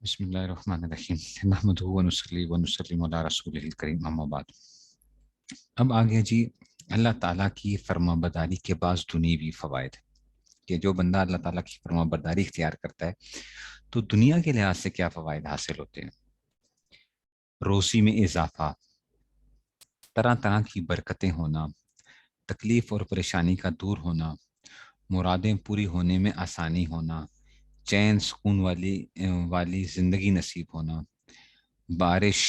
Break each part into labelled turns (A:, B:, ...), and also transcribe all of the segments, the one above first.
A: بسم اللہ الرحمن الرحیم نحمدہ ونصلی ونسلم علی رسولہ الکریم اما بعد۔ اب آگے جی اللہ تعالیٰ کی فرما برداری کے بعض دنیوی فوائد، کہ جو بندہ اللہ تعالیٰ کی فرما برداری اختیار کرتا ہے تو دنیا کے لحاظ سے کیا فوائد حاصل ہوتے ہیں۔ روزی میں اضافہ، طرح طرح کی برکتیں ہونا، تکلیف اور پریشانی کا دور ہونا، مرادیں پوری ہونے میں آسانی ہونا، چین سکون والی زندگی نصیب ہونا، بارش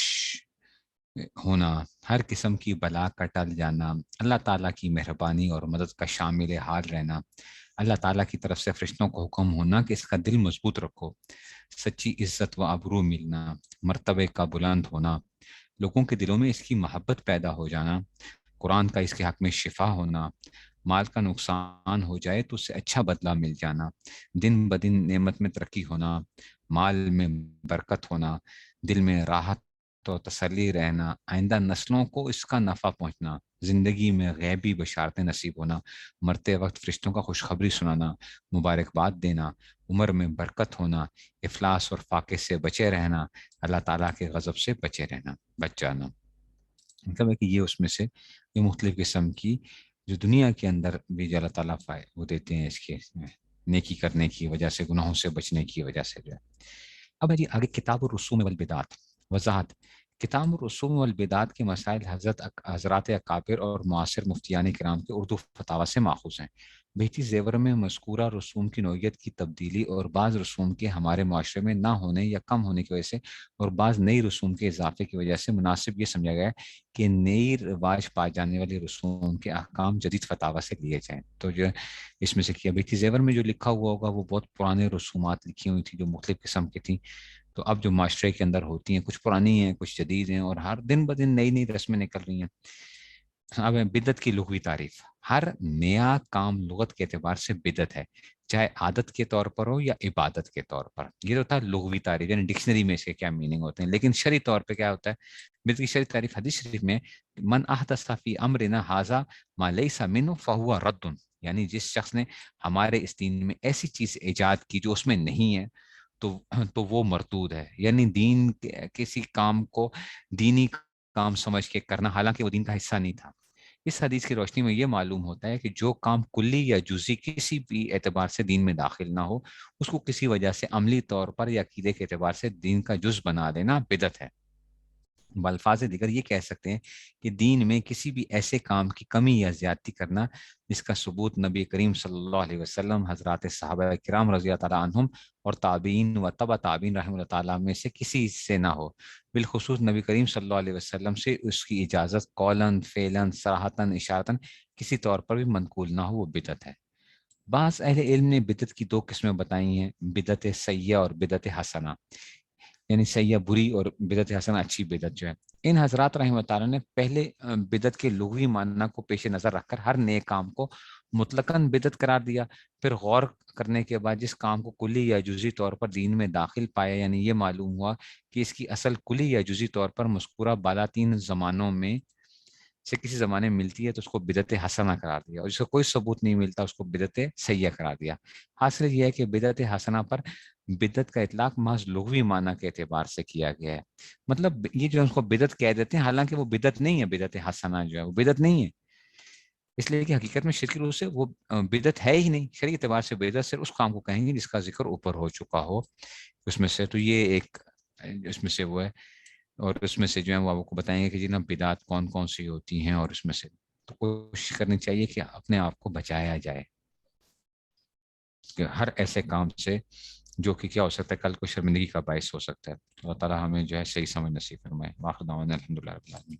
A: ہونا، ہر قسم کی بلا کا ٹل جانا، اللہ تعالیٰ کی مہربانی اور مدد کا شامل حال رہنا، اللہ تعالیٰ کی طرف سے فرشتوں کو حکم ہونا کہ اس کا دل مضبوط رکھو، سچی عزت و ابرو ملنا، مرتبے کا بلند ہونا، لوگوں کے دلوں میں اس کی محبت پیدا ہو جانا، قرآن کا اس کے حق میں شفا ہونا، مال کا نقصان ہو جائے تو اس سے اچھا بدلہ مل جانا، دن بدن نعمت میں ترقی ہونا، مال میں برکت ہونا، دل میں راحت تو تسلی رہنا، آئندہ نسلوں کو اس کا نفع پہنچنا، زندگی میں غیبی بشارتیں نصیب ہونا، مرتے وقت فرشتوں کا خوشخبری سنانا، مبارکباد دینا، عمر میں برکت ہونا، افلاس اور فاقے سے بچے رہنا، اللہ تعالیٰ کے غضب سے بچ جانا۔ مطلب ہے کہ یہ اس میں سے یہ مختلف قسم کی جو دنیا کے اندر بھی جو اللہ تعالیٰ وہ دیتے ہیں، اس کے نیکی کرنے کی وجہ سے، گناہوں سے بچنے کی وجہ سے جو ہے۔ اب ہے جی آگے کتاب الرسوم والبدعات، وضاحت۔ کتاب الرسوم والبدعات کے مسائل حضرات اکابر اور معاصر مفتیان کرام کے اردو فتاوی سے ماخوذ ہیں۔ بیتی زیور میں مذکورہ رسوم کی نوعیت کی تبدیلی اور بعض رسوم کے ہمارے معاشرے میں نہ ہونے یا کم ہونے کی وجہ سے اور بعض نئی رسوم کے اضافے کی وجہ سے مناسب یہ سمجھا گیا ہے کہ نئی رواج پائے جانے والی رسوم کے احکام جدید فتاوی سے لیے جائیں۔ تو جو اس میں سے کیا بیتی زیور میں جو لکھا ہوا ہوگا وہ بہت پرانے رسومات لکھی ہوئی تھی جو مختلف قسم کی تھیں، تو اب جو معاشرے کے اندر ہوتی ہیں کچھ پرانی ہیں کچھ جدید ہیں، اور ہر دن بدن نئی نئی رسمیں نکل رہی ہیں۔ اب بدعت کی لغوی تعریف، ہر نیا کام لغت کے اعتبار سے بدعت ہے، چاہے عادت کے طور پر ہو یا عبادت کے طور پر۔ یہ تو تھا لغوی تعریف، یعنی ڈکشنری میں اس کے کیا میننگ ہوتے ہیں، لیکن شرعی طور پہ کیا ہوتا ہے؟ بدعت کی شرعی تعریف حدیث شریف میں من احدث فی امرنا ھذا ما لیس منہ فہو رد، یعنی جس شخص نے ہمارے اس دین میں ایسی چیز ایجاد کی جو اس میں نہیں ہے تو وہ مردود ہے، یعنی دین کسی کام کو دینی کام سمجھ کے کرنا حالانکہ وہ دین کا حصہ نہیں تھا۔ اس حدیث کی روشنی میں یہ معلوم ہوتا ہے کہ جو کام کلی یا جزئی کسی بھی اعتبار سے دین میں داخل نہ ہو، اس کو کسی وجہ سے عملی طور پر یا عقیدے کے اعتبار سے دین کا جز بنا دینا بدعت ہے۔ بالفاظ دیگر یہ کہہ سکتے ہیں کہ دین میں کسی بھی ایسے کام کی کمی یا زیادتی کرنا جس کا ثبوت نبی کریم صلی اللہ علیہ وسلم، حضرات صحابہ کرام رضی اللہ تعالیٰ عنہم اور تابعین و تبع تابعین رحمۃ اللہ تعالیٰ میں سے کسی سے نہ ہو، بالخصوص نبی کریم صلی اللہ علیہ وسلم سے اس کی اجازت قولاً فعلاً صراحتاً اشارتاً کسی طور پر بھی منقول نہ ہو، وہ بدعت ہے۔ بعض اہل علم نے بدعت کی دو قسمیں بتائی ہیں، بدعت سیئہ اور بدعت حسنہ، یعنی سیئہ بری اور بدعت حسنہ اچھی بدعت جو ہے۔ ان حضرات رحمۃ تعالیٰ نے پہلے بدعت کے لغوی معنی کو پیش نظر رکھ کر ہر نئے کام کو مطلقاً بدعت قرار دیا، پھر غور کرنے کے بعد جس کام کو کلی یا جزئی طور پر دین میں داخل پایا، یعنی یہ معلوم ہوا کہ اس کی اصل کلی یا جزئی طور پر مذکورہ بالا تین زمانوں میں سے کسی زمانے میں ملتی ہے، تو اس کو بدعت حسنہ قرار دیا، اور جس کو کوئی ثبوت نہیں ملتا اس کو بدعت سیئہ قرار دیا۔ حاصل یہ ہے کہ بدعت حسنہ پر بدعت کا اطلاق محض لغوی معنی کے اعتبار سے کیا گیا ہے، مطلب یہ جو اس کو بدعت کہہ دیتے ہیں حالانکہ وہ بدعت نہیں ہے، بدعت حسنہ جو ہے وہ بدعت نہیں ہے، اس لیے کہ حقیقت میں شرکی روح سے وہ بدعت ہے ہی نہیں۔ شرعی اعتبار سے بدعت صرف اس کام کو کہیں گے جس کا ذکر اوپر ہو چکا ہو اس میں سے، تو یہ ایک اس میں سے وہ ہے، اور اس میں سے جو ہے وہ آپ کو بتائیں گے کہ جی نا بدعات کون کون سی ہوتی ہیں، اور اس میں سے تو کوشش کرنی چاہیے کہ اپنے آپ کو بچایا جائے کہ ہر ایسے کام سے جو کہ کیا ہو سکتا ہے کل کو شرمندگی کا باعث ہو سکتا ہے۔ اللہ تعالیٰ ہمیں جو ہے صحیح سمجھ نصیب فرمائے۔ واخر دعوانا الحمدللہ رب العالمین۔